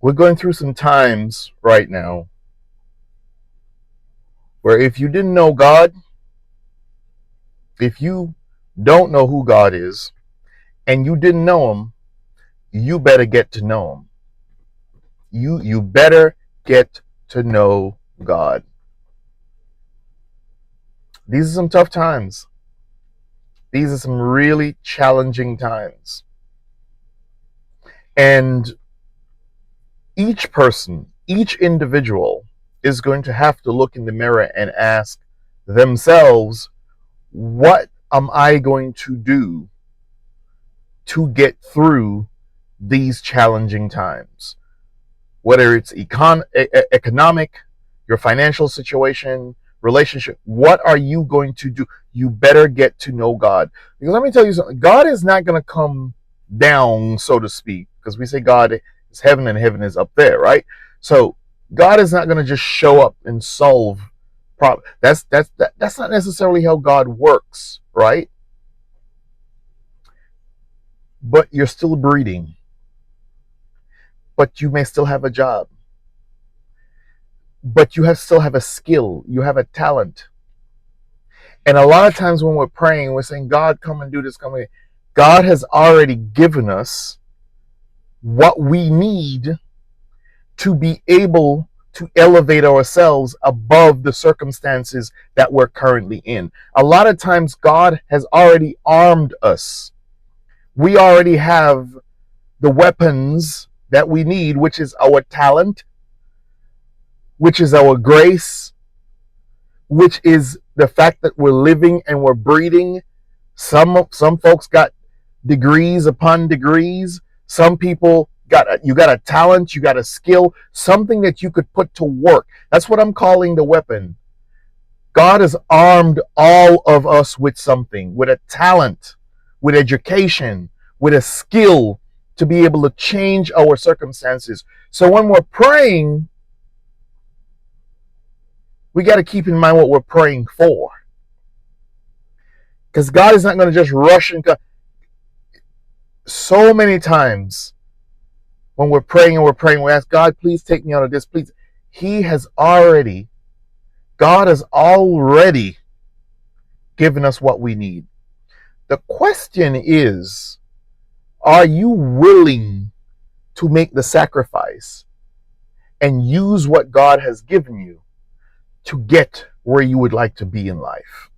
We're going through some times right now where if you didn't know God, if you don't know who God is, and you didn't know him, you better get to know him. You better get to know God. These are some tough times. These are some really challenging times. And each person, each individual is going to have to look in the mirror and ask themselves, what am I going to do to get through these challenging times? Whether it's economic, your financial situation, relationship, what are you going to do? You better get to know God. Because let me tell you something, God is not going to come down, so to speak, because we say God is heaven and heaven is up there, right? So God is not going to just show up and solve problems. That's not necessarily how God works, right? But you're still breathing, but you may still have a job, but you still have a skill, you have a talent. And a lot of times when we're praying, we're saying, God, come and do this, come and God has already given us what we need to be able to elevate ourselves above the circumstances that we're currently in. A lot of times God has already armed us. We already have the weapons that we need, which is our talent, which is our grace, which is the fact that we're living and we're breathing. Some folks got degrees upon degrees. Some people you got a talent, you got a skill, something that you could put to work. That's what I'm calling the weapon. God has armed all of us with something, with a talent, with education, with a skill to be able to change our circumstances. So when we're praying, we got to keep in mind what we're praying for. Because God is not going to just rush and come. So many times when we're praying and we ask God, please take me out of this, please. God has already given us what we need. The question is, are you willing to make the sacrifice and use what God has given you to get where you would like to be in life?